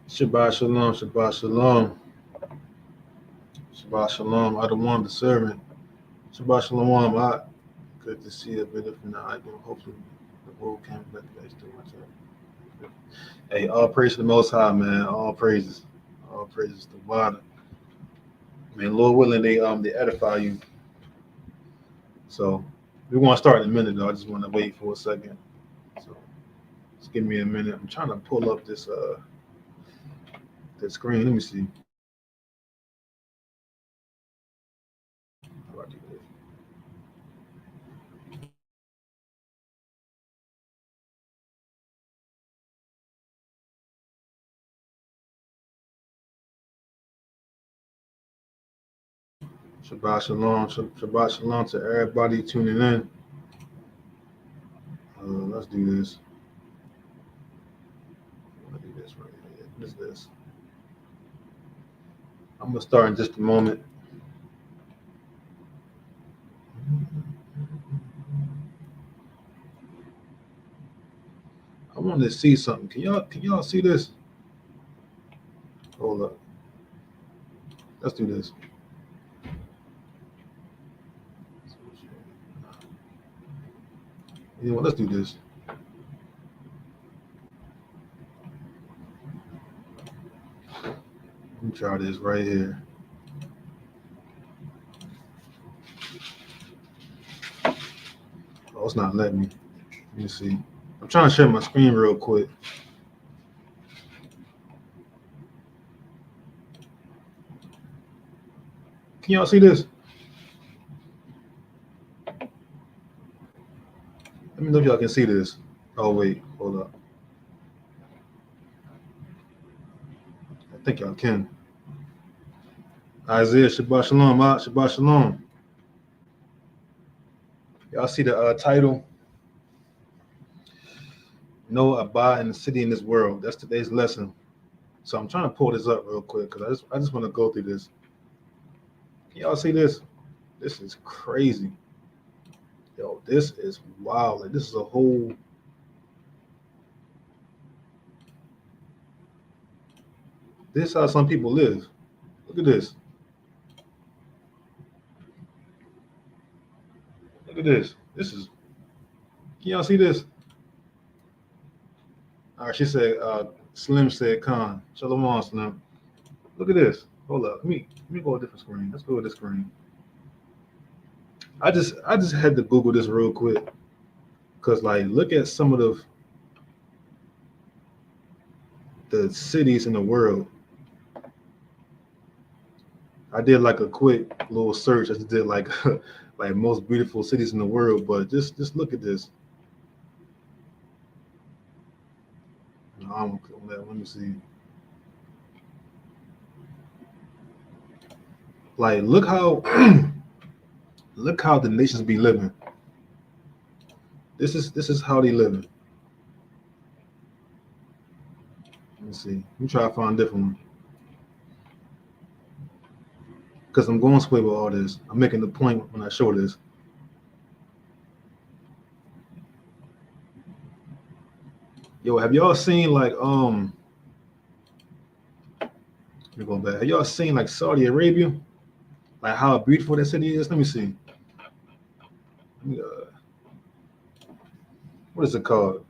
Shabbat shalom, Shabbat shalom, Shabbat shalom. I the one, the servant. Shabbat shalom. I good to see a bit of the I do. Hopefully, the world can't recognize too much. Hey, all praise to the Most High, man. All praises to God. Man, Lord willing, they edify you. So we want to start in a minute, though. I just want to wait for a second. So just give me a minute. I'm trying to pull up this screen. Let me see. How do I do this? Shabbat shalom, Shabbat shalom to everybody tuning in. Let's do this. I'll do this right here. What is this? I'm gonna start in just a moment. I want to see something. Can y'all see this? Hold up. Let's do this. You know what? Let's do this. Let me try this right here. Oh, it's not letting me. Let me see. I'm trying to share my screen real quick. Can y'all see this? Let me know if y'all can see this. Oh wait, hold up. I think y'all can. Isaiah Shabbat Shalom, Shabbat Shalom. Y'all see the title? No abide in the city in this world. That's today's lesson. So I'm trying to pull this up real quick because I just want to go through this. Can y'all see this? This is crazy. Yo, this is wild. Like this is a whole. This is how some people live. Look at this. Look at this. This is. Can y'all see this? All right, she said. Slim said, "Khan, Shalom, Slim. Look at this. Hold up. Let me go to a different screen. Let's go to this screen. I just had to Google this real quick because like look at some of the cities in the world. I did like a quick little search. I just did like like most beautiful cities in the world, but just look at this. No, I'm gonna on that. Let me see. Like look how look how the nations be living. This is how they living. Let me see. Let me try to find a different one. Because I'm going away with all this. I'm making the point when I show this. Yo, have y'all seen like let me go back. Have y'all seen like Saudi Arabia? Like how beautiful that city is? Let me see. Let me, what is it called?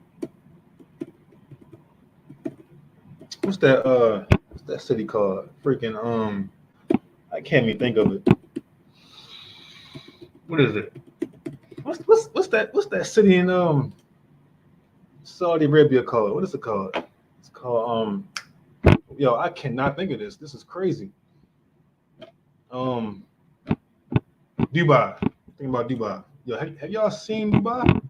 What's that city called? Freaking I can't even think of it. What is it? What's that city in Saudi Arabia called? What is it called? It's called yo, I cannot think of this. This is crazy. Um Dubai. Think about Dubai. Yo, have y'all seen Dubai?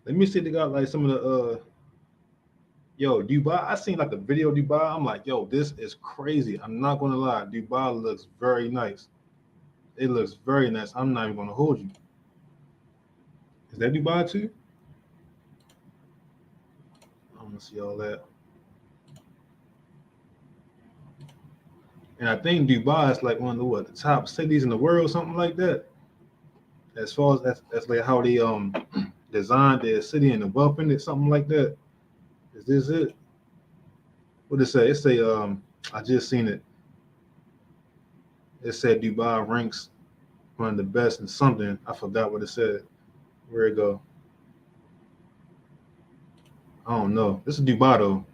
Let me see if they got like some of the yo, Dubai. I seen like a video of Dubai. I'm like, yo, this is crazy. I'm not gonna lie. Dubai looks very nice. It looks very nice. I'm not even gonna hold you. Is that Dubai too? I'm gonna see all that. And I think Dubai is like one of the top cities in the world, something like that. as far as that's like how they designed their city and the wealth in it, something like that. Is this it? What did it say? It say I just seen it. It said Dubai ranks one of the best in something. I forgot what it said. Where it go? I don't know. This is Dubai though.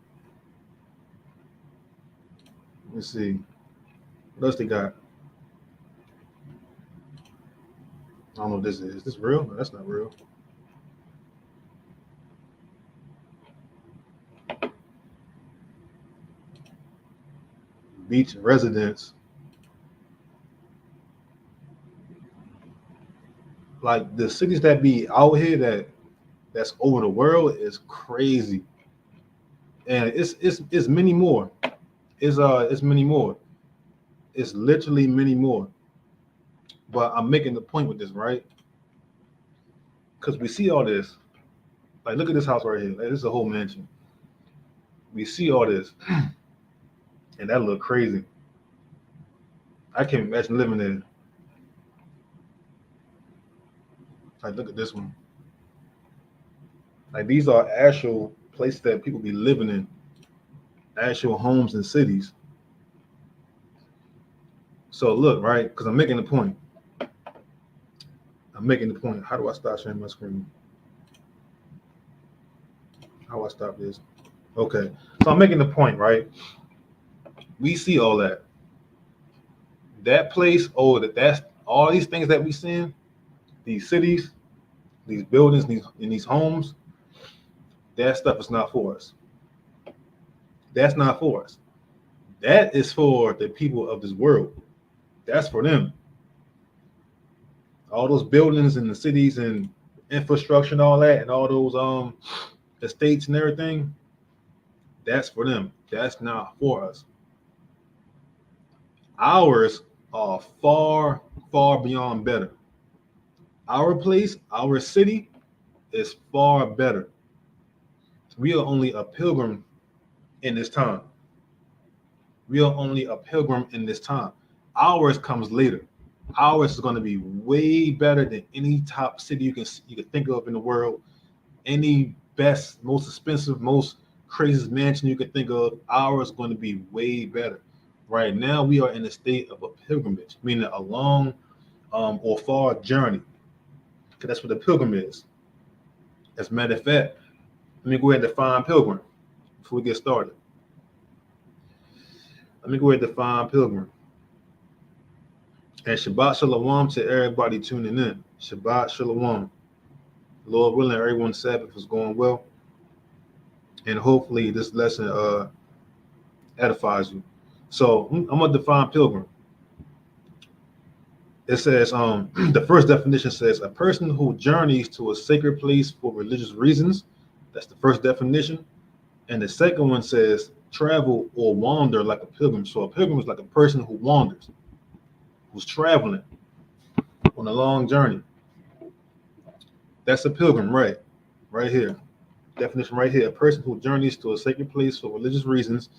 Let me see. What else they got? I don't know what this is. Is this real? No, that's not real. Beach residents. Like the cities that be out here that's over the world is crazy. And it's many more. It's many more. It's literally many more. But I'm making the point with this, right? Because we see all this. Like, look at this house right here. Like, this is a whole mansion. We see all this, and that look crazy. I can't imagine living there. Like, look at this one. Like, these are actual places that people be living in, actual homes and cities. So look, right? Because I'm making the point. I'm making the point. How do I stop sharing my screen? How do I stop this? Okay. So I'm making the point, right? We see all that. That place, that's all these things that we seeing, these cities, these buildings, these homes, that stuff is not for us. That's not for us. That is for the people of this world. That's for them. All those buildings and the cities and infrastructure and all that, and all those estates and everything, that's for them. That's not for us. Ours are far, far beyond better. Our place, our city is far better. We are only a pilgrim in this time. We are only a pilgrim in this time. Ours comes later. Ours is going to be way better than any top city you can think of in the world. Any best, most expensive, most craziest mansion you can think of. Ours is going to be way better. Right now, we are in a state of a pilgrimage, meaning a long or far journey. Because that's what the pilgrim is. As a matter of fact, let me go ahead and define pilgrim before we get started. Let me go ahead and define pilgrim. And Shabbat Shalom to everybody tuning in. Shabbat Shalom. Lord willing, everyone's Sabbath is going well. And hopefully this lesson edifies you. So I'm going to define pilgrim. It says, the first definition says, a person who journeys to a sacred place for religious reasons. That's the first definition. And the second one says, travel or wander like a pilgrim. So a pilgrim is like a person who wanders, who's traveling on a long journey. That's a pilgrim, right here. Definition right here. A person who journeys to a sacred place for religious reasons,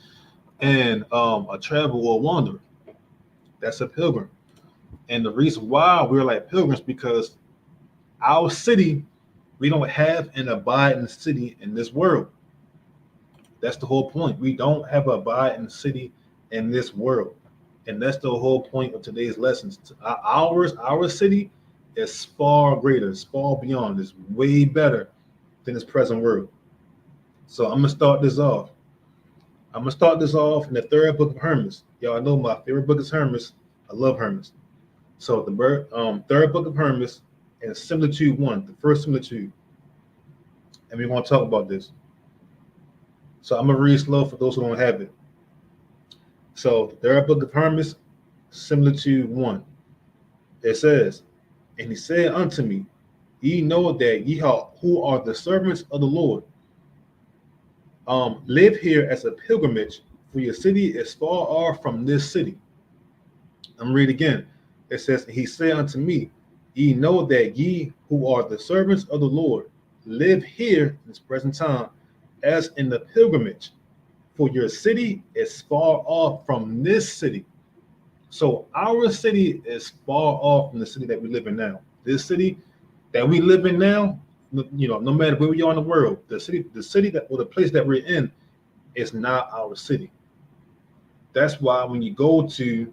and a travel or wanderer. That's a pilgrim. And the reason why we're like pilgrims, because our city, we don't have an abiding city in this world. That's the whole point. We don't have an abiding city in this world. And that's the whole point of today's lessons. Our city is far greater, it's far beyond, it's way better than this present world. So I'm gonna start this off. in the third book of Hermas. Y'all know my favorite book is Hermas. I love Hermas. So the third book of Hermas and similitude 1, the first similitude. And we want to talk about this. So I'm gonna read slow for those who don't have it. So the third book of Hermas, similitude 1. It says, and he said unto me, ye know that ye who are the servants of the Lord, live here as a pilgrimage, for your city is far off from this city. I'm read again. It says, he said unto me, ye know that ye who are the servants of the Lord live here in this present time as in the pilgrimage, for your city is far off from this city. So our city is far off from the city that we live in now. This city that we live in now, no matter where we are in the world, the city that or the place that we're in is not our city. That's why when you go to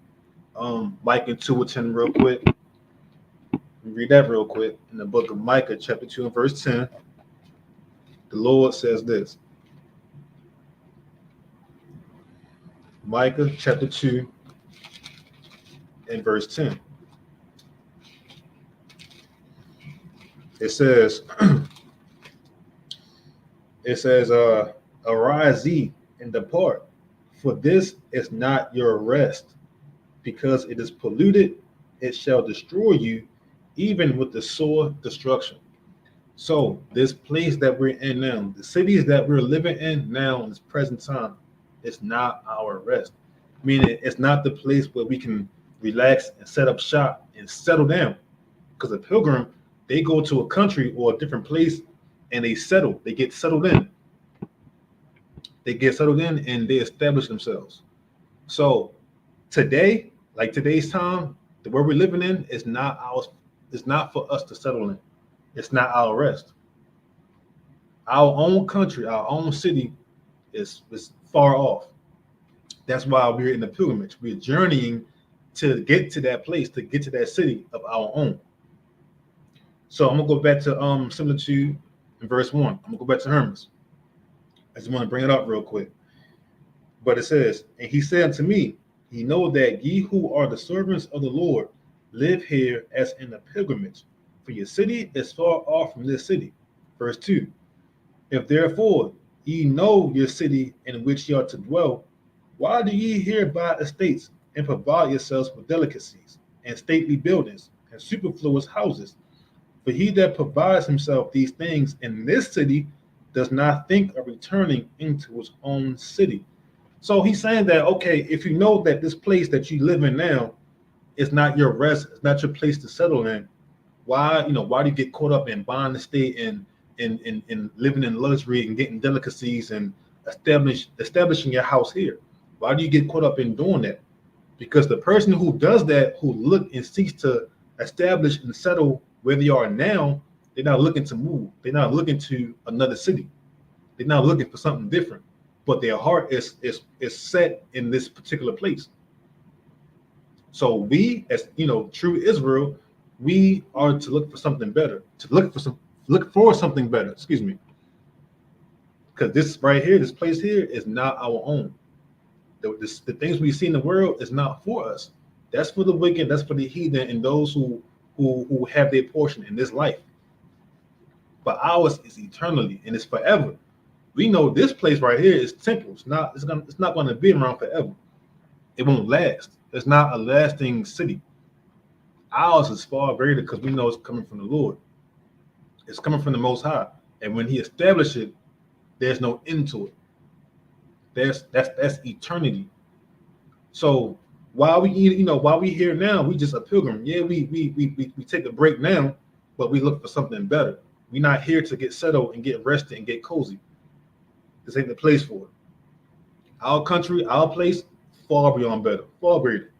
Micah 2:10 real quick, read that real quick in the book of Micah, chapter 2 and verse 10. The Lord says this. Micah chapter 2 and verse 10. It says, arise ye and depart, for this is not your rest, because it is polluted, it shall destroy you, even with the sore destruction. So this place that we're in now, the cities that we're living in now in this present time, it's not our rest. Meaning it's not the place where we can relax and set up shop and settle down. Because a pilgrim, they go to a country or a different place and they settle. They get settled in. They get settled in and they establish themselves. So today, like today's time, the where we're living in is not ours. It's not for us to settle in. It's not our rest. Our own country, our own city is far off. That's why we're in the pilgrimage. We're journeying to get to that place, to get to that city of our own. So I'm gonna go back to similitude in verse 1. I'm gonna go back to Hermas. I just want to bring it up real quick. But it says, and he said unto me, ye know that ye who are the servants of the Lord live here as in a pilgrimage, for your city is far off from this city. Verse 2. If therefore ye know your city in which ye are to dwell, why do ye here buy estates and provide yourselves with delicacies and stately buildings and superfluous houses? For he that provides himself these things in this city does not think of returning into his own city. So he's saying that, okay, if you know that this place that you live in now is not your rest, it's not your place to settle in, why do you get caught up in buying the state and in living in luxury and getting delicacies and establishing your house here? Why do you get caught up in doing that? Because the person who does that, who look and seeks to establish and settle where they are now, they're not looking to move. They're not looking to another city. They're not looking for something different. But their heart is set in this particular place. So we, as true Israel, we are to look for something better, to look for something better. Excuse me, because this right here, this place here, is not our own. The things we see in the world is not for us. That's for the wicked. That's for the heathen and those who have their portion in this life. But ours is eternally and it's forever. We know this place right here is temporal. It's not going to be around forever. It won't last. It's not a lasting city. Ours is far greater because we know it's coming from the Lord. It's coming from the Most High. And when he established it, there's no end to it. That's eternity. So while we here now, we just a pilgrim. Yeah, we take a break now, but we look for something better. We're not here to get settled and get rested and get cozy. This ain't the place for it. Our country, our place, far beyond better, far greater.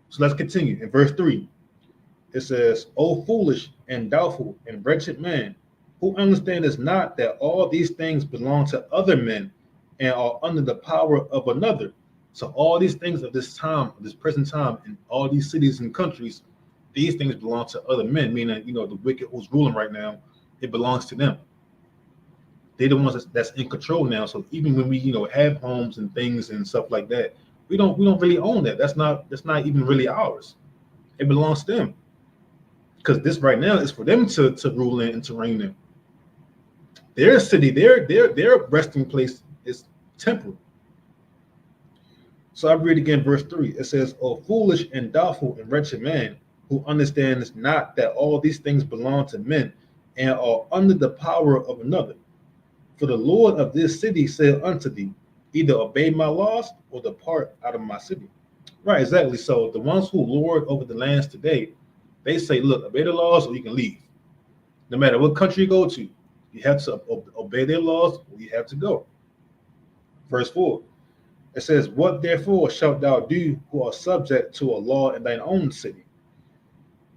So let's continue. In verse 3, it says, O foolish and doubtful and wretched man, who understandeth not that all these things belong to other men and are under the power of another. So all these things of this time, this present time, in all these cities and countries, these things belong to other men, meaning, the wicked who's ruling right now, it belongs to them. They're the ones that's in control now. So even when we, have homes and things and stuff like that, we don't really own that. That's not even really ours. It belongs to them. Because this right now is for them to rule in and to reign in. Their city, their resting place is temporal. So I read again verse 3. It says, O foolish and doubtful and wretched man, who understands not that all these things belong to men and are under the power of another. For the Lord of this city said unto thee, either obey my laws or depart out of my city. Right, exactly. So the ones who lord over the lands today, they say, look, obey the laws or you can leave. No matter what country you go to, you have to obey their laws or you have to go. Verse 4, it says, what therefore shalt thou do who are subject to a law in thine own city?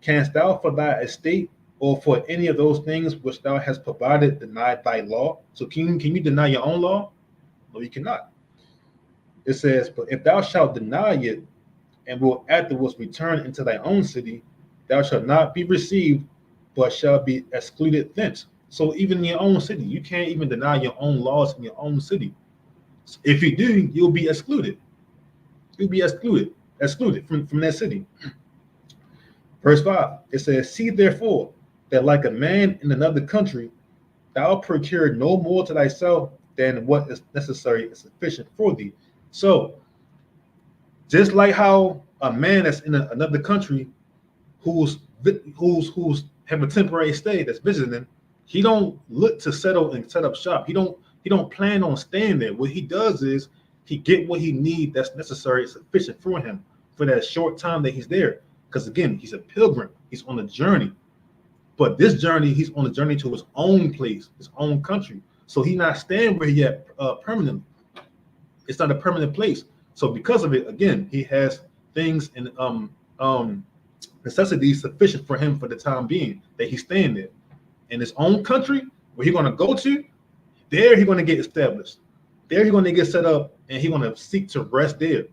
Canst thou for thy estate or for any of those things which thou hast provided deny thy law? So can you deny your own law? No, you cannot. It says, but if thou shalt deny it and will afterwards return into thy own city, thou shalt not be received, but shall be excluded thence. So even in your own city, you can't even deny your own laws in your own city. If you do, you'll be excluded. You'll be excluded from that city. Verse 5, it says, see therefore that like a man in another country, thou procure no more to thyself than what is necessary and sufficient for thee. So just like how a man that's in another country who's have a temporary stay that's visiting, he don't look to settle and set up shop. He don't plan on staying there. What he does is he get what he need that's necessary and sufficient for him for that short time that he's there. Because again, he's a pilgrim. He's on a journey. But this journey, he's on a journey to his own place, his own country. So he's not staying where he at permanently. It's not a permanent place. So because of it, again, he has things and necessities sufficient for him for the time being that he's staying there. In his own country, where he's going to go to, there he's going to get established. There he's going to get set up, and he's going to seek to rest there.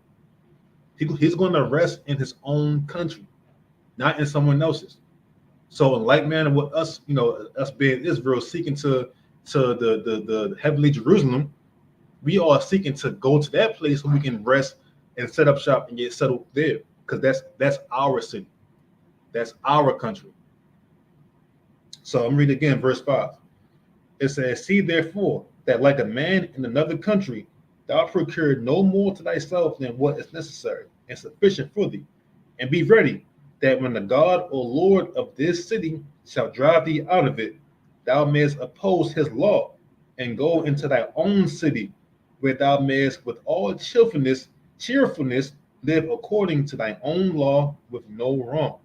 He's going to rest in his own country, not in someone else's. So in like manner with us, us being Israel, seeking to the heavenly Jerusalem, we are seeking to go to that place where we can rest and set up shop and get settled there, because that's our city. That's our country. So I'm reading again, verse 5. It says, see therefore that like a man in another country, thou procure no more to thyself than what is necessary and sufficient for thee. And be ready that when the God or Lord of this city shall drive thee out of it, thou mayest oppose his law and go into thy own city, where thou mayest with all cheerfulness live according to thy own law with no wrong.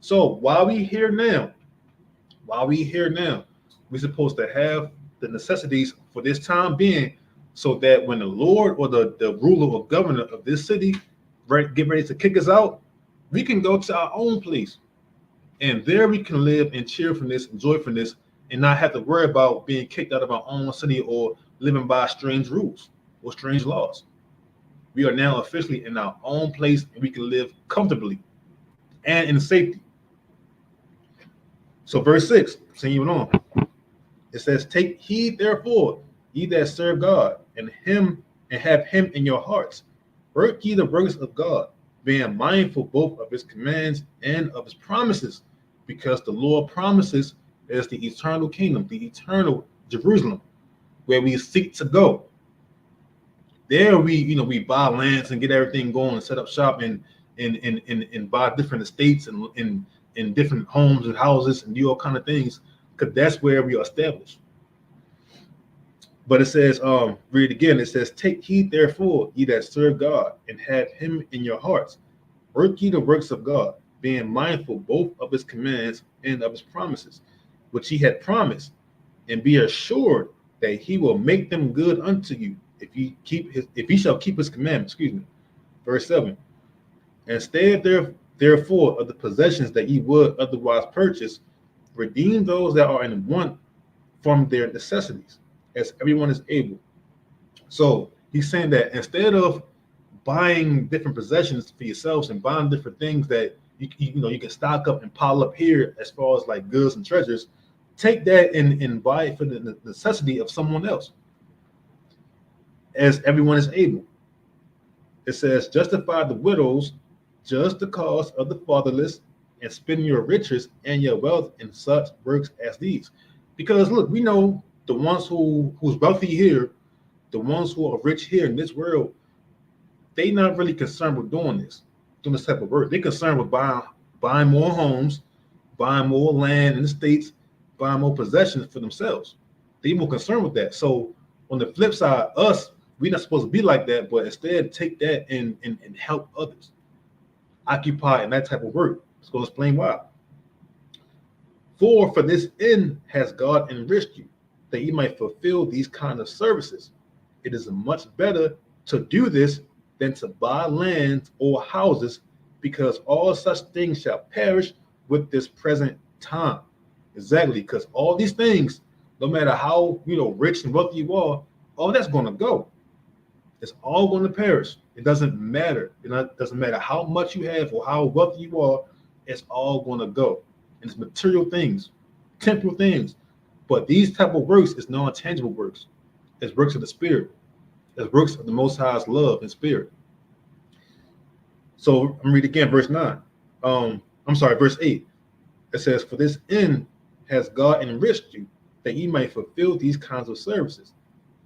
So while we here now, we're supposed to have the necessities for this time being, so that when the Lord or the ruler or governor of this city get ready to kick us out, we can go to our own place. And there we can live in cheerfulness and joyfulness and not have to worry about being kicked out of our own city or living by strange rules or strange laws. We are now officially in our own place, and we can live comfortably and in safety. So verse 6, continuing on, it says, take heed therefore, ye that serve God, and have him in your hearts. Work ye the works of God, being mindful both of his commands and of his promises, because the Lord promises is the eternal kingdom, the eternal Jerusalem, where we seek to go. There we buy lands and get everything going and set up shop and buy different estates and in different homes and houses and do all kind of things, because that's where we are established. But it says, read again, it says, take heed therefore, ye that serve God, and have him in your hearts. Work ye the works of God, being mindful both of his commands and of his promises, which he had promised, and be assured that he will make them good unto you, if he shall keep his commandments. Verse 7. Instead therefore of the possessions that ye would otherwise purchase, redeem those that are in want from their necessities, as everyone is able. So he's saying that instead of buying different possessions for yourselves and buying different things that you can stock up and pile up here as far as like goods and treasures, take that and buy it for the necessity of someone else, as everyone is able. It says, justify the widows, judge the cause of the fatherless, and spend your riches and your wealth in such works as these. Because look, we know the ones who's wealthy here, the ones who are rich here in this world, they not really concerned with doing this type of work. They're concerned with buying more homes, buying more land in the States, buying more possessions for themselves. They're more concerned with that. So on the flip side, us, we're not supposed to be like that, but instead take that and help others. Occupy in that type of work. Let's go explain why. For this end has God enriched you, that you might fulfill these kind of services. It is much better to do this than to buy lands or houses, because all such things shall perish, with this present time. Exactly, because all these things, no matter how rich and wealthy you are, all that's going to go. It's all going to perish. It doesn't matter. It doesn't matter how much you have or how wealthy you are. It's all going to go. And it's material things, temporal things. But these type of works is non-tangible works. It's works of the Spirit. It's works of the Most High's love and Spirit. So I'm going to read again, verse 9. Verse 8. It says, "For this end has God enriched you, that ye might fulfill these kinds of services.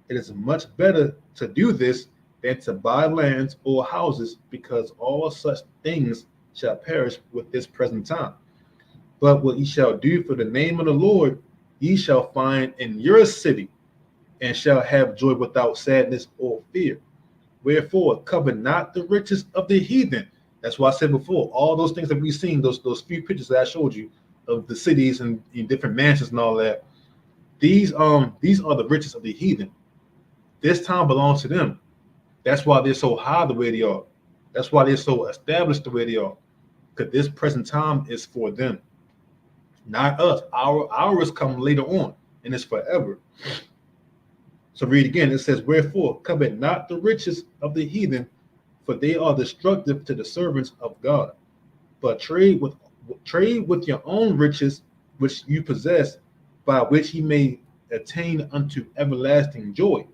It is much better to do this than to buy lands or houses, because all such things shall perish with this present time. But what ye shall do for the name of the Lord, ye shall find in your city, and shall have joy without sadness or fear. Wherefore, covet not the riches of the heathen." That's why I said before, all those things that we've seen, those few pictures that I showed you of the cities and different mansions and all that. These are the riches of the heathen. This time belongs to them. That's why they're so high the way they are. That's why they're so established the way they are. Because this present time is for them, not us. Ours come later on, and it's forever. So read again. It says, "Wherefore, covet not the riches of the heathen, for they are destructive to the servants of God. But trade with your own riches, which you possess, by which ye may attain unto everlasting joy.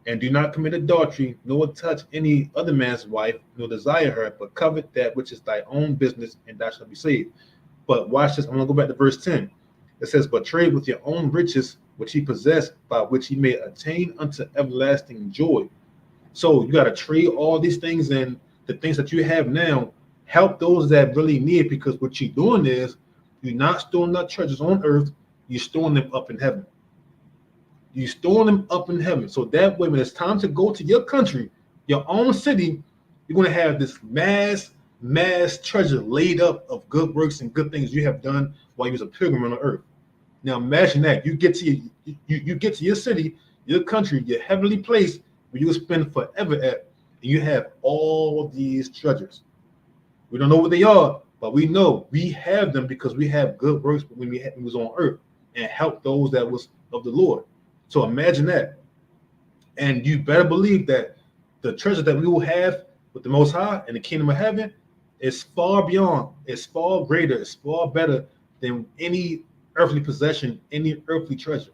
And do not commit adultery, nor touch any other man's wife, nor desire her, but covet that which is thy own business, and thou shalt be saved." But watch this. I'm going to go back to verse 10. It says, "But trade with your own riches, which ye possess, by which ye may attain unto everlasting joy." So you got to trade all these things, and the things that you have now, help those that really need it, because what you're doing is you're not storing up treasures on earth, you're storing them up in heaven. You're storing them up in heaven. So that way, when it's time to go to your country, your own city, you're going to have this mass treasure laid up of good works and good things you have done while you was a pilgrim on the earth. Now imagine that you get to your city, your country, your heavenly place where you'll spend forever at, and you have all these treasures. We don't know what they are, but we know we have them because we have good works when we was on earth and help those that was of the Lord. So imagine that. And you better believe that the treasure that we will have with the Most High in the kingdom of heaven is far beyond, it's far greater, it's far better than any earthly possession, any earthly treasure.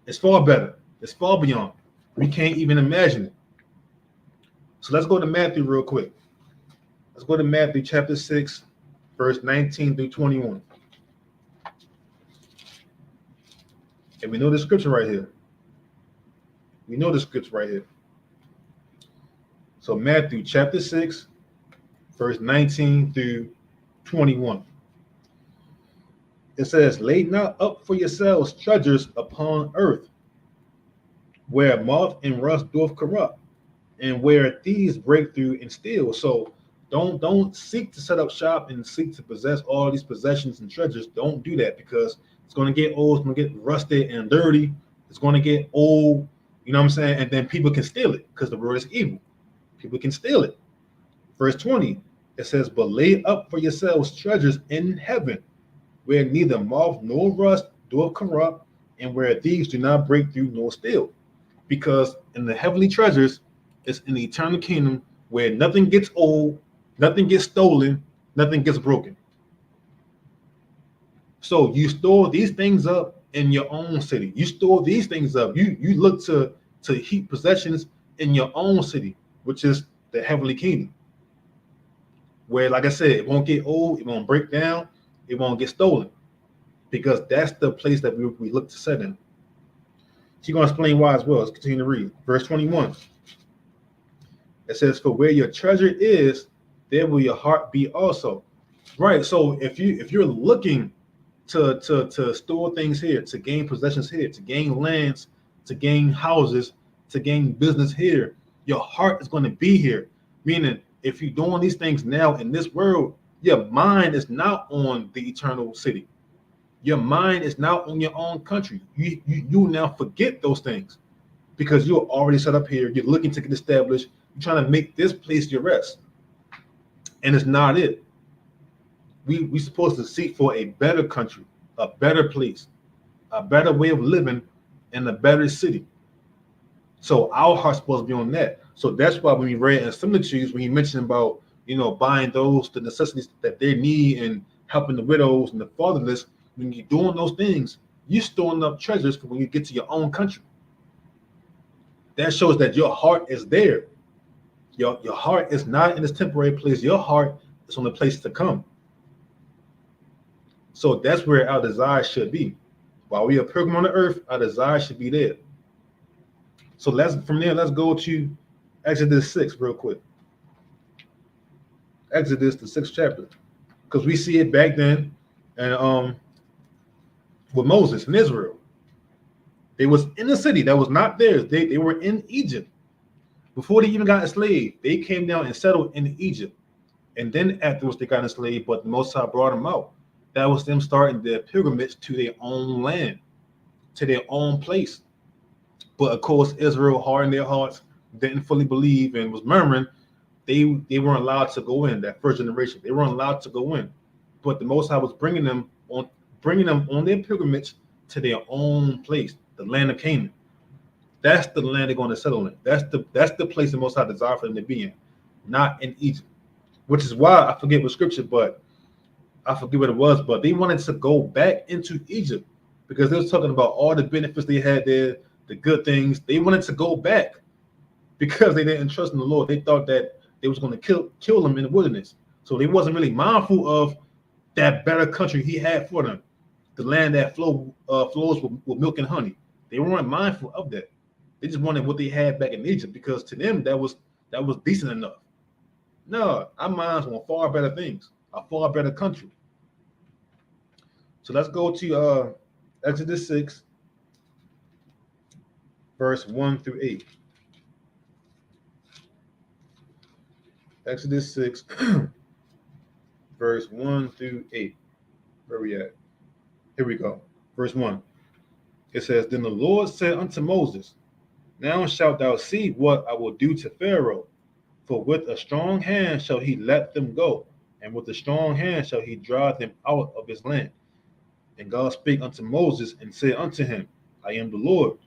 It's far better. It's far beyond. We can't even imagine it. So let's go to Matthew real quick. Let's go to Matthew chapter 6, verse 19 through 21. And we know the scripture right here. We know the scripture right here. So Matthew chapter 6, verse 19 through 21. It says, "Lay not up for yourselves treasures upon earth, where moth and rust doth corrupt, and where thieves break through and steal." So don't seek to set up shop and seek to possess all these possessions and treasures. Don't do that, because it's going to get old, it's going to get rusted and dirty. It's going to get old, you know what I'm saying? And then people can steal it, because the world is evil. People can steal it. Verse 20, it says, "But lay up for yourselves treasures in heaven, where neither moth nor rust doth corrupt, and where thieves do not break through nor steal." Because in the heavenly treasures, it's in the eternal kingdom where nothing gets old, nothing gets stolen, nothing gets broken. So you store these things up in your own city. You store these things up. You look to heap possessions in your own city, which is the heavenly kingdom, where, like I said, it won't get old, it won't break down, it won't get stolen, because that's the place that we look to set in. She's going to explain why as well. Let's continue to read. Verse 21. It says, "For where your treasure is, there will your heart be also." Right. So if you're looking to store things here, to gain possessions here, to gain lands, to gain houses, to gain business here, your heart is going to be here. Meaning, if you're doing these things now in this world, your mind is not on the eternal city. Your mind is not on your own country. You now forget those things, because you're already set up here. You're looking to get established. You're trying to make this place your rest, and it's not it. we supposed to seek for a better country, a better place, a better way of living, and a better city. So our heart's supposed to be on that. So that's why when we read in Similitudes, when he mentioned about, buying those the necessities that they need and helping the widows and the fatherless, when you're doing those things, you're storing up treasures for when you get to your own country. That shows that your heart is there. Your heart is not in this temporary place. Your heart is on the place to come. So that's where our desire should be. While we are pilgrim on the earth, our desire should be there. So let's go to Exodus 6 real quick. Exodus, the 6th chapter, because we see it back then, and with Moses and Israel, they was in the city that was not theirs. They were in Egypt before they even got enslaved. They came down and settled in Egypt, and then afterwards they got enslaved. But the Most High brought them out. That was them starting their pilgrimage to their own land, to their own place. But of course, Israel hardened their hearts, didn't fully believe, and was murmuring. They weren't allowed to go in. That first generation, they weren't allowed to go in. But the Most High was bringing them on their pilgrimage to their own place, the land of Canaan. That's the land they're going to settle in. That's the place the Most High desire for them to be in, not in Egypt. Which is why I forget what scripture, but I forget what it was. But they wanted to go back into Egypt because they was talking about all the benefits they had there, the good things. They wanted to go back because they didn't trust in the Lord. They thought that they was going to kill them in the wilderness. So they wasn't really mindful of that better country he had for them, the land that flows with milk and honey. They weren't mindful of that. They just wanted what they had back in Egypt because to them that was decent enough. No, our minds want far better things, a far better country. So let's go to Exodus 6, verse 1 through 8. Exodus 6, verse 1 through 8. Where we at? Here we go. Verse 1. It says, Then the Lord said unto Moses, Now shalt thou see what I will do to Pharaoh, for with a strong hand shall he let them go, and with a strong hand shall he drive them out of his land. And God spake unto Moses and said unto him, I am the Lord,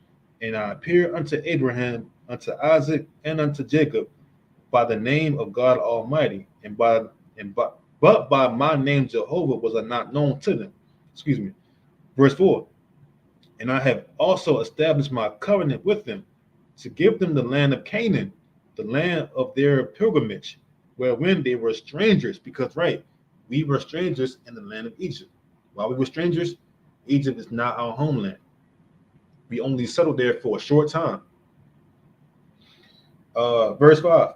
and I appeared unto Abraham, unto Isaac, and unto Jacob by the name of God Almighty, but by my name Jehovah was I not known to them. Excuse me. Verse 4. And I have also established my covenant with them to give them the land of Canaan, the land of their pilgrimage, wherein they were strangers, because we were strangers in the land of Egypt. While we were strangers, Egypt is not our homeland. We only settled there for a short time. Verse 5.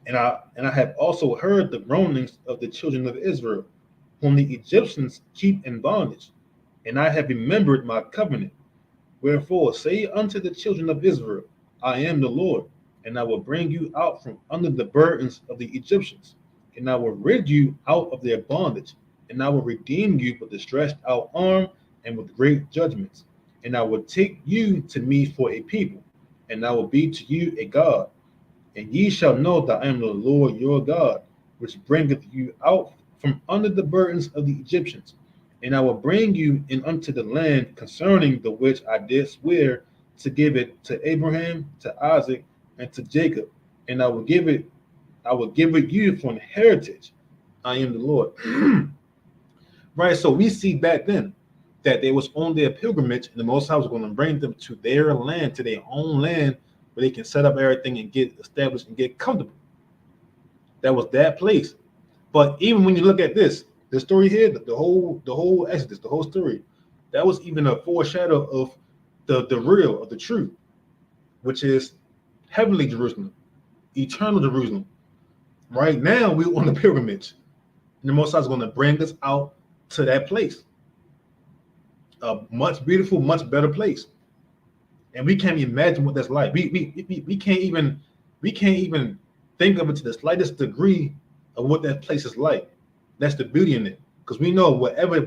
And I have also heard the groanings of the children of Israel, whom the Egyptians keep in bondage, and I have remembered my covenant. Wherefore say unto the children of Israel, I am the Lord, and I will bring you out from under the burdens of the Egyptians, and I will rid you out of their bondage, and I will redeem you with a stretched out arm and with great judgments, and I will take you to me for a people, and I will be to you a God. And ye shall know that I am the Lord your God, which bringeth you out from under the burdens of the Egyptians. And I will bring you in unto the land concerning the which I did swear to give it to Abraham, to Isaac, and to Jacob. And I will give it you for an heritage. I am the Lord. Right, so we see back then that they was on their pilgrimage, and the Most High was going to bring them to their land, to their own land, where they can set up everything and get established and get comfortable. That was that place. But even when you look at this, the story here, the whole Exodus, the whole story, that was even a foreshadow of the real, of the truth, which is heavenly Jerusalem, eternal Jerusalem. Right now, we're on the pilgrimage, and the Most High is going to bring us out to that place, a much beautiful, much better place. And we can't imagine what that's like. We can't even think of it to the slightest degree of what that place is like. That's the beauty in it, because we know whatever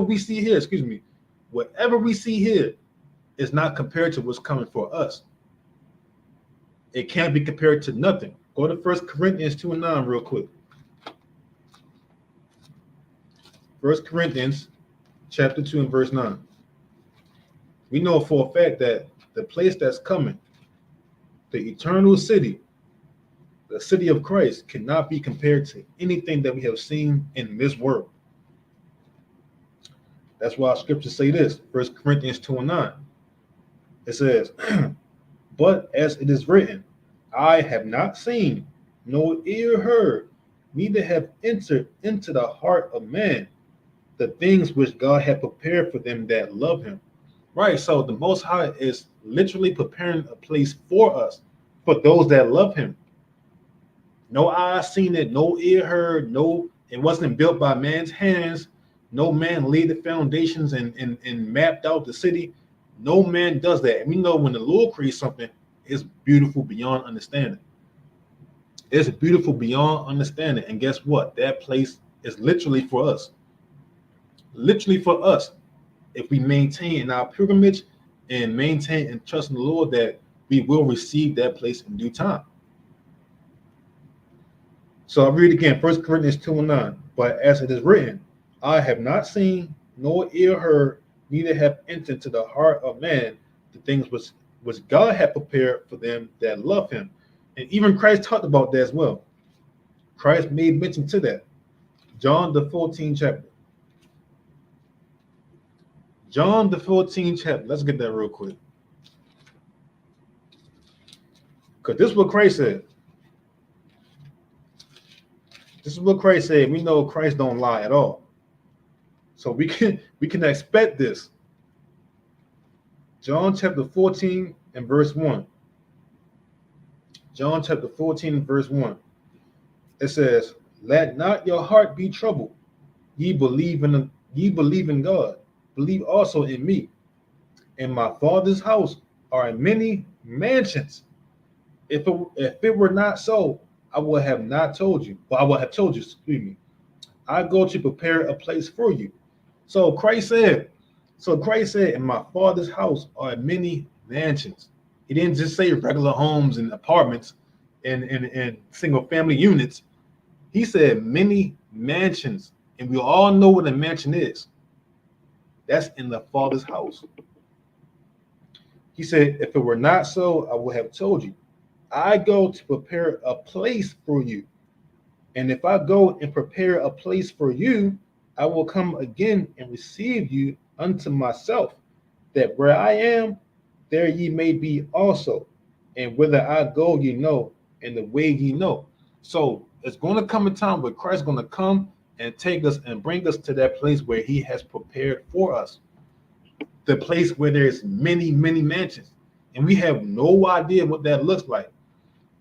we see here, whatever we see here is not compared to what's coming for us. It can't be compared to nothing. Go to 1 Corinthians 2:9 real quick. 1 Corinthians chapter 2 and verse 9. We know for a fact that the place that's coming, the eternal city, the city of Christ, cannot be compared to anything that we have seen in this world. That's why scriptures say this, 1 Corinthians 2 and 9. It says, but as it is written, I have not seen, nor ear heard, neither have entered into the heart of man the things which God had prepared for them that love him. Right, so the Most High is literally preparing a place for us, for those that love him. No eye seen it, no ear heard, no, it wasn't built by man's hands. No man laid the foundations and mapped out the city. No man does that. And we know when the Lord creates something, it's beautiful beyond understanding. It's beautiful beyond understanding. And guess what? That place is literally for us. Literally for us. If we maintain in our pilgrimage and maintain and trust in the Lord, that we will receive that place in due time. So I'll read again, 1 Corinthians 2 and 9. But as it is written, I have not seen, nor ear heard, neither have entered into the heart of man the things which God had prepared for them that love him. And even Christ talked about that as well. Christ made mention to that. John the 14th chapter. John the 14th chapter. Let's get that real quick. Because this is what Christ said. This is what Christ said. We know Christ don't lie at all. So we can expect this. John chapter 14 and verse 1. John chapter 14 and verse 1. It says, let not your heart be troubled. Ye believe in God. Believe also in me. In my Father's house are many mansions. If it were not so, I would have not told you. Well, I would have told you, excuse me. I go to prepare a place for you. So Christ said, in my Father's house are many mansions. He didn't just say regular homes and apartments and single family units. He said many mansions. And we all know what a mansion is. That's in the Father's house. He said, if it were not so, I would have told you. I go to prepare a place for you. And if I go and prepare a place for you, I will come again and receive you unto myself, that where I am, there ye may be also. And whither I go, ye know, and the way ye know. So it's going to come a time where Christ's going to come and take us and bring us to that place where he has prepared for us. The place where there's many, many mansions. And we have no idea what that looks like.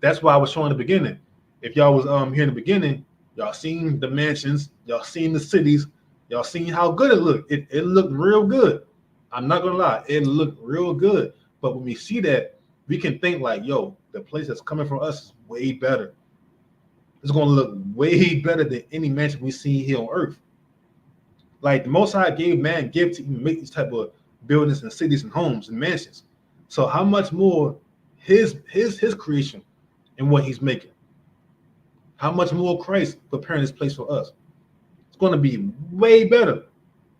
That's why I was showing in the beginning. If y'all was here in the beginning, y'all seen the mansions, y'all seen the cities, y'all seen how good it looked. It looked real good. I'm not gonna lie, it looked real good. But when we see that, we can think like, yo, the place that's coming from us is way better. It's gonna look way better than any mansion we see here on earth. Like the Most High gave man gift to even make these type of buildings and cities and homes and mansions. So how much more his creation and what he's making? How much more Christ preparing this place for us? It's going to be way better,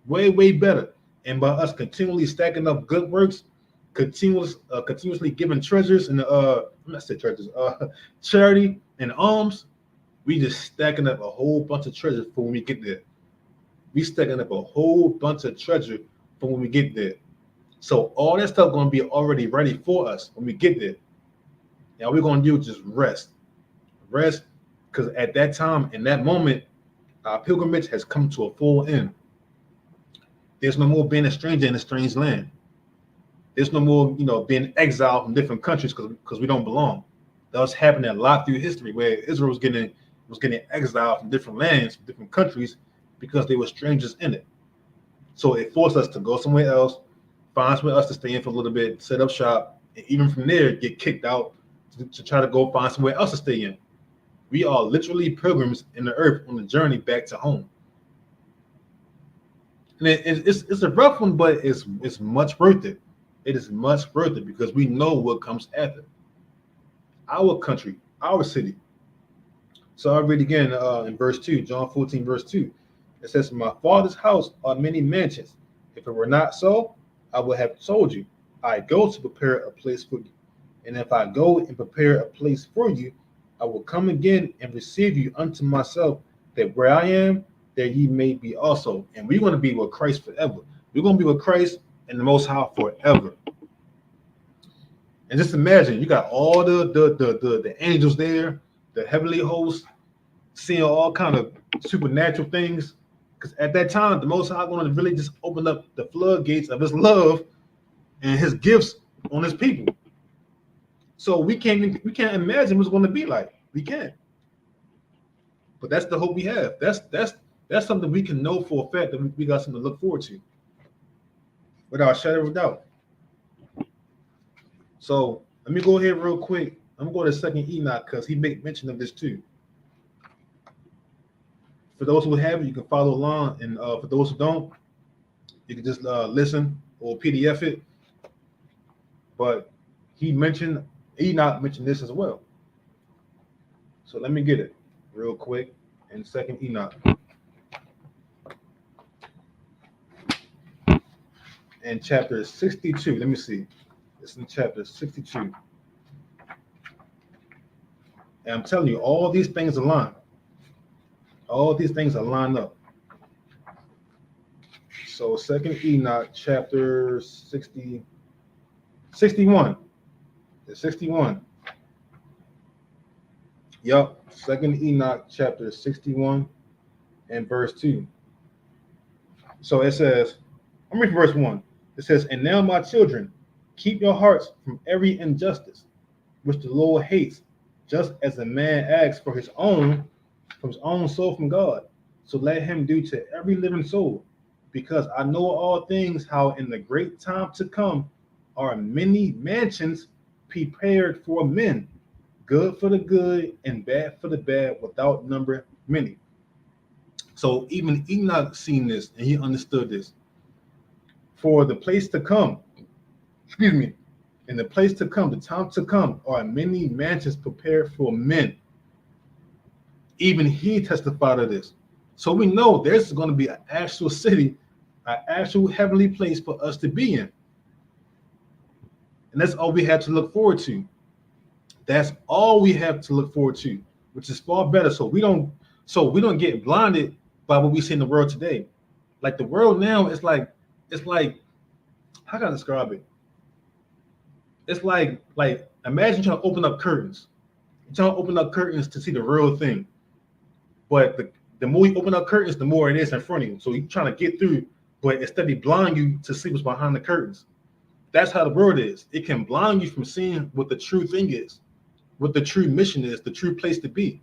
way better. And by us continually stacking up good works, continuously giving treasures and charity and alms, we just stacking up a whole bunch of treasures for when we get there. We stacking up a whole bunch of treasure for when we get there. So all that stuff going to be already ready for us when we get there. Now we're going to do is just rest, because at that time, in that moment, our pilgrimage has come to a full end. There's no more being a stranger in a strange land. There's no more, being exiled from different countries because we don't belong. That was happening a lot through history, where Israel was getting exiled from different lands, from different countries, because they were strangers in it. So it forced us to go somewhere else, find somewhere else to stay in for a little bit, set up shop, and even from there get kicked out to try to go find somewhere else to stay in. We are literally pilgrims in the earth on the journey back to home. And it's a rough one, but it's much worth it. It is much worth it because we know what comes after. Our country, our city. So I'll read again in verse 2, John 14, verse 2. It says, "In my Father's house are many mansions. If it were not so, I would have told you. I go to prepare a place for you. And if I go and prepare a place for you, I will come again and receive you unto myself, that where I am, there ye may be also." And we're going to be with Christ forever. We're going to be with Christ and the Most High forever. And just imagine, you got all the angels there, the heavenly hosts, seeing all kind of supernatural things. Because at that time, the Most High going to really just open up the floodgates of His love and His gifts on His people. So we can't imagine what's going to be like. We can't. But that's the hope we have. That's something we can know for a fact that we got something to look forward to, without a shadow of a doubt. So let me go ahead real quick. I'm gonna go to Second Enoch because he made mention of this too. For those who have it, you can follow along, and for those who don't, you can just listen or PDF it. But Enoch mentioned this as well. So let me get it real quick in Second Enoch. In chapter 62, let me see. It's in chapter 62. And I'm telling you, all these things align. All these things are lined up. So Second Enoch, chapter 61. It's 61. Yup. Second Enoch, chapter 61 and verse 2. So it says, I'm reading verse 1. It says, "And now, my children, keep your hearts from every injustice, which the Lord hates, just as a man asks for his own soul from God. So let him do to every living soul, because I know all things, how in the great time to come are many mansions prepared for men, good for the good and bad for the bad, without number many." So even Enoch seen this and he understood this. For the place to come, in the place to come, the time to come, are many mansions prepared for men. Even he testified of this. So we know there's going to be an actual city, an actual heavenly place for us to be in. And that's all we have to look forward to. That's all we have to look forward to, which is far better. So we don't get blinded by what we see in the world today. Like the world now, it's like, how can I describe it? It's like imagine trying to open up curtains. You're trying to open up curtains to see the real thing. But the more you open up curtains, the more it is in front of you. So you're trying to get through, but instead of blind you to see what's behind the curtains. That's how the world is. It can blind you from seeing what the true thing is, what the true mission is, the true place to be.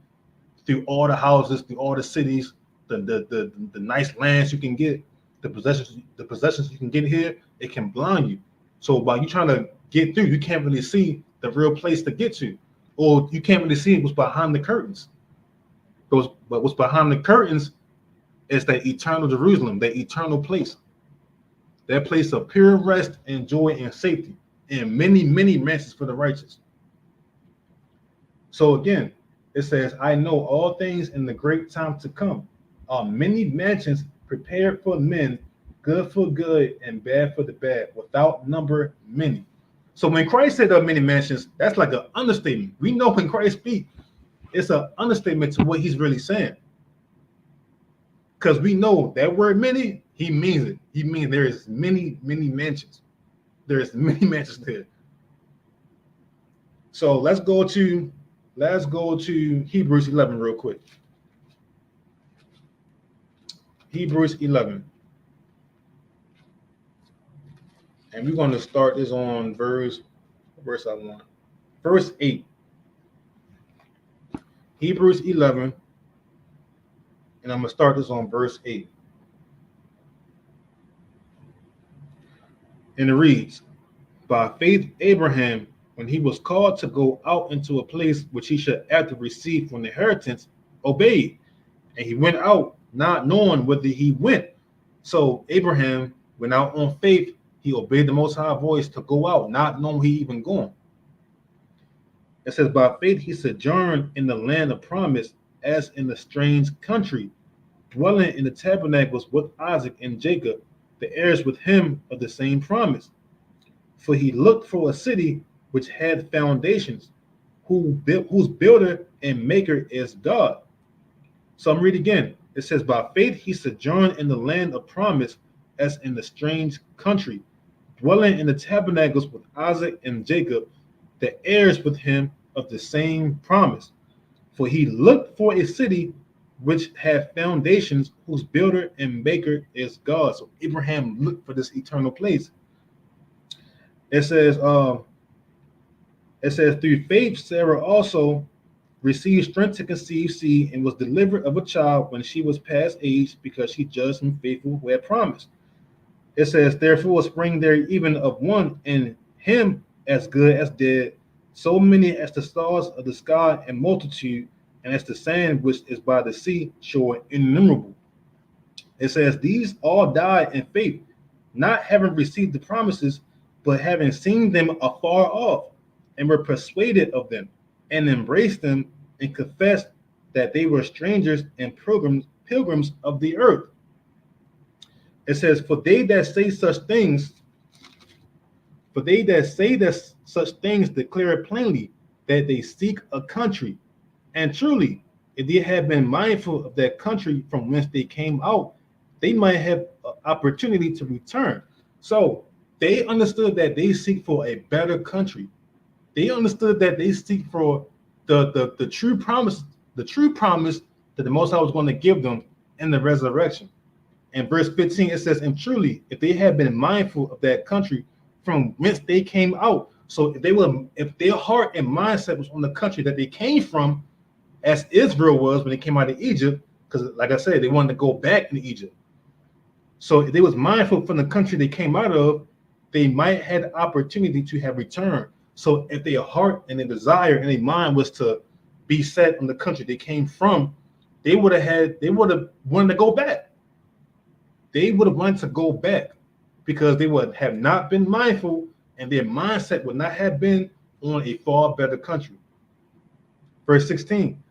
Through all the houses, through all the cities, the nice lands you can get, the possessions you can get here, it can blind you. So while you're trying to get through, you can't really see the real place to get to, or you can't really see what's behind the curtains. But what's behind the curtains is that eternal Jerusalem, that eternal place, that place of pure rest and joy and safety, and many, many mansions for the righteous. So again, it says, "I know all things in the great time to come are many mansions prepared for men, good for good and bad for the bad, without number many." So when Christ said there are many mansions, that's like an understatement. We know when Christ speaks, it's an understatement to what he's really saying. Because we know that word many, he means it. He means there is many, many mansions. There is many mansions there. So let's go to Hebrews 11 real quick. Hebrews 11. And we're going to start this on verse 8. Hebrews 11. And I'm going to start this on verse 8. And it reads, "By faith Abraham, when he was called to go out into a place which he should after receive for an inheritance, obeyed. And he went out, not knowing whither he went." So Abraham went out on faith. He obeyed the Most High voice to go out, not knowing he even going. It says, "By faith he sojourned in the land of promise, as in a strange country, dwelling in the tabernacles with Isaac and Jacob, the heirs with him of the same promise. For he looked for a city which had foundations, whose builder and maker is God. So I'm reading again. It says, by faith he sojourned in the land of promise, as in the strange country, dwelling in the tabernacles with Isaac and Jacob, the heirs with him of the same promise. For he looked for a city which had foundations, whose builder and maker is God. So Abraham looked for this eternal place. It says, through faith Sarah also received strength to conceive seed and was delivered of a child when she was past age, because she judged him faithful who had promised. It says, therefore spring there even of one in him as good as dead, so many as the stars of the sky and multitude, and as the sand which is by the sea shore innumerable. It says, these all died in faith, not having received the promises, but having seen them afar off, and were persuaded of them, and embraced them, and confessed that they were strangers and pilgrims of the earth. It says, for they that say such things declare it plainly, that they seek a country. And truly, if they had been mindful of that country from whence they came out, they might have an opportunity to return. So they understood that they seek for a better country. They understood that they seek for the true promise, that the Most High was going to give them in the resurrection. In verse 15, it says, and truly, if they had been mindful of that country from whence they came out. So if their heart and mindset was on the country that they came from, as Israel was when they came out of Egypt, because like I said, they wanted to go back into Egypt. So if they was mindful from the country they came out of, they might have the opportunity to have returned. So if their heart and their desire and their mind was to be set on the country they came from, they would have wanted to go back. They would have wanted to go back, because they would have not been mindful, and their mindset would not have been on a far better country. Verse 16,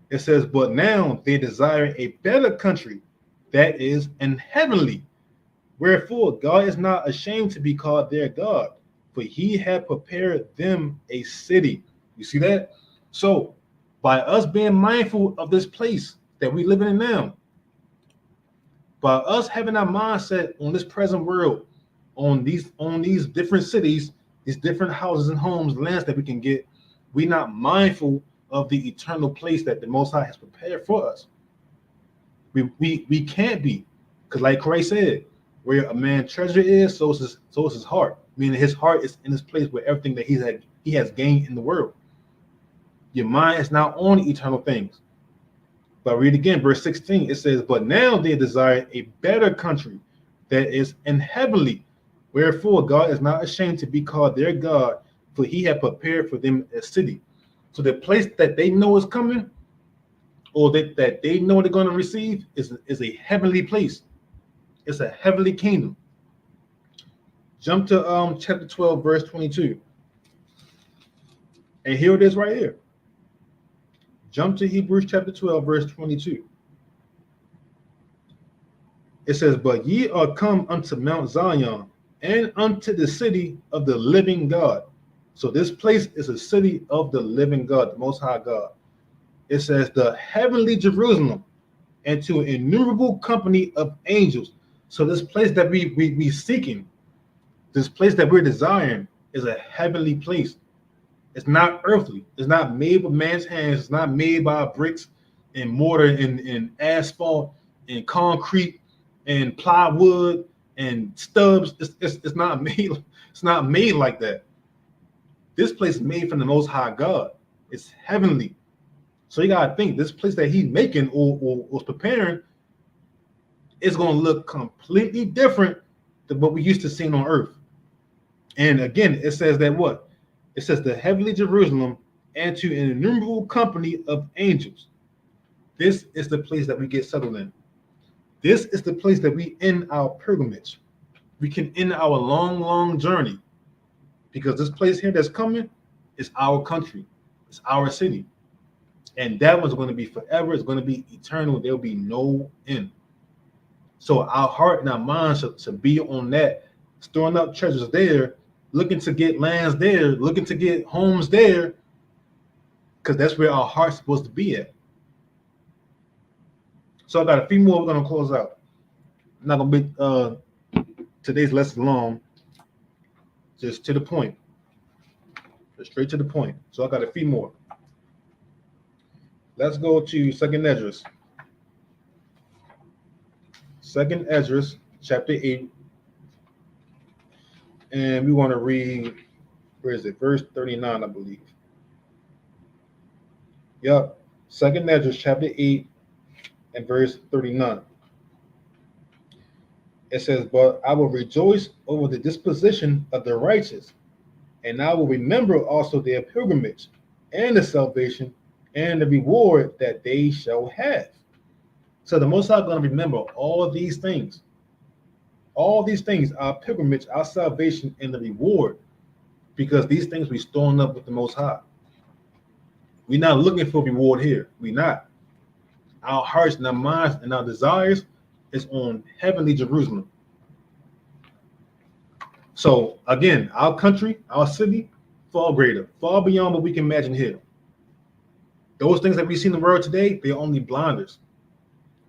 it says, but now they desire a better country, that is an heavenly. Wherefore God is not ashamed to be called their God, for he had prepared them a city. You see that? So by us being mindful of this place that we live in now, by us having our mindset on this present world, on these different cities, these different houses and homes, lands that we can get, we're not mindful of the eternal place that the Most High has prepared for us. We can't be, because like Christ said, where a man's treasure is, so is his heart. Meaning his heart is in this place where everything that he has gained in the world. Your mind is not on eternal things. But read again, verse 16, it says, but now they desire a better country, that is an heavenly. Wherefore God is not ashamed to be called their God, for he had prepared for them a city. So the place that they know is coming, or that they know they're going to receive, is a heavenly place. It's a heavenly kingdom. Jump to chapter 12, verse 22. And here it is right here. Jump to Hebrews chapter 12, verse 22. It says, but ye are come unto Mount Zion, and unto the city of the living God. So this place is a city of the living God, the Most High God. It says, the heavenly Jerusalem, and to an innumerable company of angels. So this place that we seeking, this place that we're desiring, is a heavenly place. It's not earthly. It's not made with man's hands. It's not made by bricks and mortar and asphalt and concrete and plywood and stubs. It's not made. It's not made like that. This place is made from the Most High God. It's heavenly. So you gotta think, this place that he's making or was preparing is gonna look completely different than what we used to seeing on earth. And again, it says that what? It says the heavenly Jerusalem, and to an innumerable company of angels. This is the place that we get settled in. This is the place that we end our pilgrimage. We can end our long journey, because this place here that's coming is our country. It's our city. And that one's going to be forever. It's going to be eternal. There'll be no end. So our heart and our mind should be on that, storing up treasures there, looking to get lands there, looking to get homes there, because that's where our heart's supposed to be at. So I got a few more we're going to close out. I'm not going to be today's lesson long, just to the point. Just straight to the point. So I got a few more. Let's go to Second Esdras. Second Esdras, chapter 8. And we want to read, where is it? Verse 39, I believe. Yep. Second Esdras, chapter 8, and verse 39. It says, "But I will rejoice over the disposition of the righteous, and I will remember also their pilgrimage, and the salvation, and the reward that they shall have." So the Most High is going to remember all of these things. All these things, our pilgrimage, our salvation, and the reward, because these things we storing up with the Most High. We're not looking for reward here. We're not. Our hearts and our minds and our desires is on heavenly Jerusalem. So again, our country, our city, far greater, far beyond what we can imagine here. Those things that we see in the world today, they're only blinders.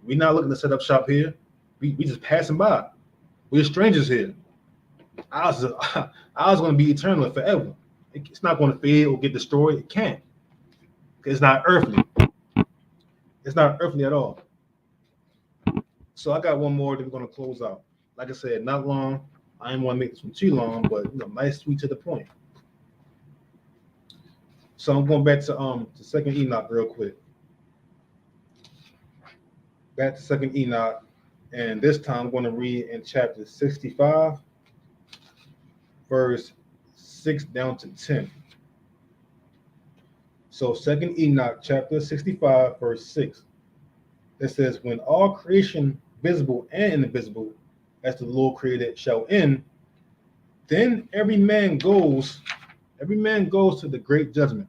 We're not looking to set up shop here. We just passing by. We're strangers here. Ours is going to be eternal and forever. It's not going to fade or get destroyed. It can't. It's not earthly. It's not earthly at all. So I got one more that we're going to close out. Like I said, not long. I didn't want to make this one too long, but nice, sweet to the point. So I'm going back to Second Enoch real quick. Back to Second Enoch, and this time I'm going to read in chapter 65, verse 6 down to 10. So Second Enoch, chapter 65, verse 6. It says, "When all creation, visible and invisible, as the Lord created, shall end, then every man goes to the great judgment.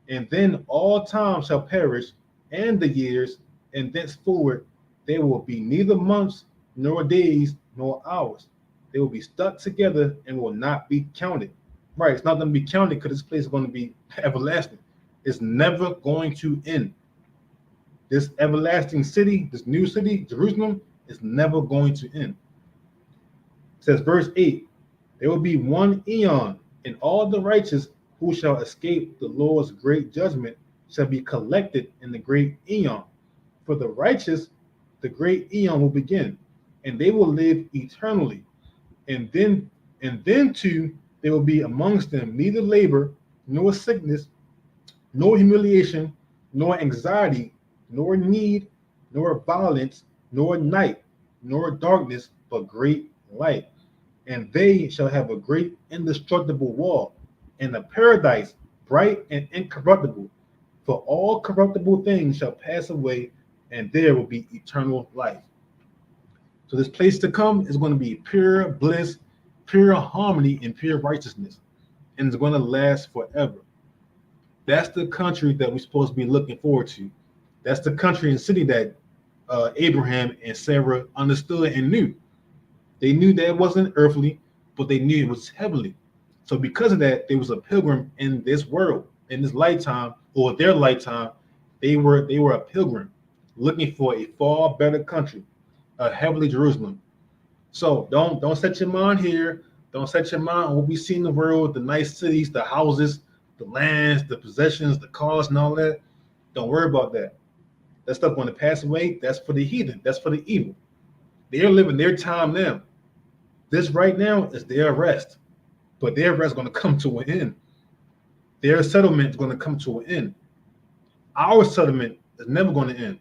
And then all time shall perish, and the years, and thenceforward there will be neither months, nor days, nor hours. They will be stuck together and will not be counted." Right, it's not going to be counted because this place is going to be everlasting. It's never going to end. This everlasting city, this new city, Jerusalem, is never going to end. It says, verse 8, "There will be one eon, and all the righteous who shall escape the Lord's great judgment shall be collected in the great eon. For the righteous, the great eon will begin, and they will live eternally. And then too there will be amongst them neither labor, nor sickness, nor humiliation, nor anxiety, nor need, nor violence, nor night, nor darkness, but great light. And they shall have a great indestructible wall, and a paradise bright and incorruptible. For all corruptible things shall pass away, and there will be eternal life." So this place to come is going to be pure bliss, pure harmony, and pure righteousness. And it's going to last forever. That's the country that we're supposed to be looking forward to. That's the country and city that Abraham and Sarah understood and knew. They knew that it wasn't earthly, but they knew it was heavenly. So because of that, there was a pilgrim in this world, in this lifetime, or their lifetime. They were a pilgrim looking for a far better country, a heavenly Jerusalem. So don't set your mind here. Don't set your mind on what we see in the world, the nice cities, the houses, the lands, the possessions, the cars, and all that. Don't worry about that. That stuff going to pass away. That's for the heathen. That's for the evil. They're living their time now. This right now is their rest. But their rest is going to come to an end. Their settlement is going to come to an end. Our settlement is never going to end.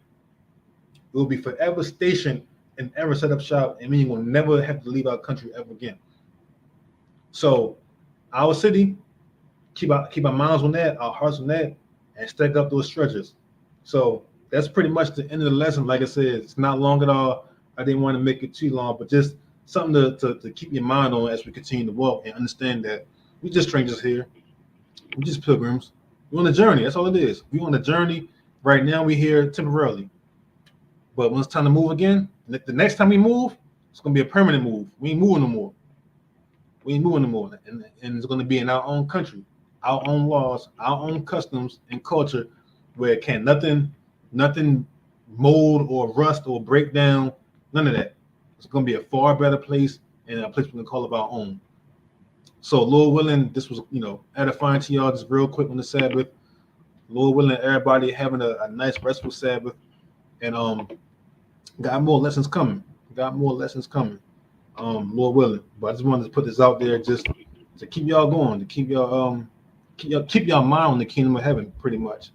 It will be forever stationed and ever set up shop, and we will never have to leave our country ever again. So our city, keep our minds on that, our hearts on that, and stack up those treasures. So that's pretty much the end of the lesson. Like I said, it's not long at all. I didn't want to make it too long, but just something to keep your mind on as we continue to walk and understand that we're just strangers here. We're just pilgrims. We're on a journey. That's all it is. We're on a journey. Right now, we're here temporarily. But when it's time to move again, the next time we move, it's going to be a permanent move. We ain't moving no more. And it's going to be in our own country, our own laws, our own customs and culture, where it can't nothing mold or rust or break down. None of that. It's going to be a far better place and a place we can call of our own. So, Lord willing, this was, edifying to y'all just real quick on the Sabbath. Lord willing, everybody having a nice restful Sabbath, and got more lessons coming. Lord willing. But I just wanted to put this out there just to keep y'all going, to keep y'all mind on the kingdom of heaven, pretty much.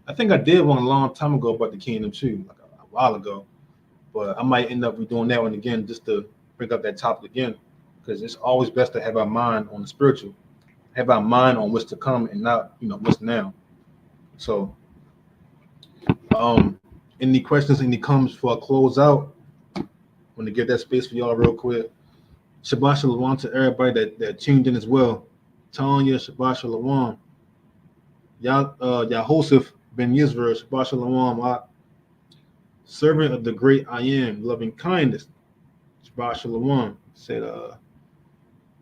I think I did one a long time ago about the kingdom too, like a while ago. But I might end up redoing that one again just to bring up that topic again, because it's always best to have our mind on the spiritual, have our mind on what's to come and not, what's now. So, any questions, any comments before I close out? I want to give that space for y'all real quick. Shabbat Shalom to everybody that tuned in as well. Tanya, Shabbat Shalom. Yahosef Ben Yisrael, Shabbat Shalom. Servant of the great I am, loving kindness. Shabbat Shalom. Said,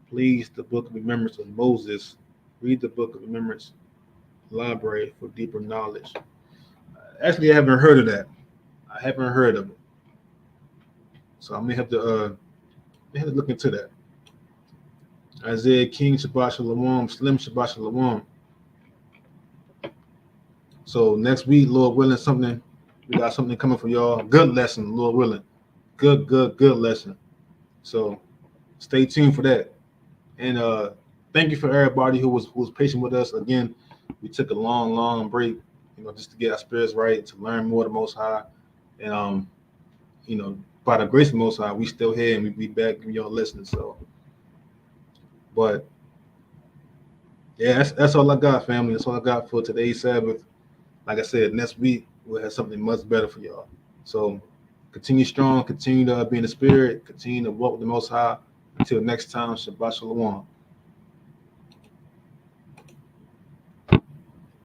please, the book of remembrance of Moses. Read the book of remembrance library for deeper knowledge. Actually, I haven't heard of that. I haven't heard of it. So I may have to look into that. Isaiah King, Shabbat Shalom. Slim, Shabbat Shalom. So next week, Lord willing, we got something coming for y'all. Good lesson, Lord willing. Good lesson. So stay tuned for that. And thank you for everybody who was patient with us. Again, we took a long break, just to get our spirits right, to learn more of the Most High. And by the grace of the Most High, we still here and we be back giving y'all listening. So, but yeah, that's all I got, family. That's all I got for today's Sabbath. Like I said, next week we'll have something much better for y'all. So continue strong, continue to be in the spirit, continue to walk with the Most High. Until next time, Shabbat Shalom.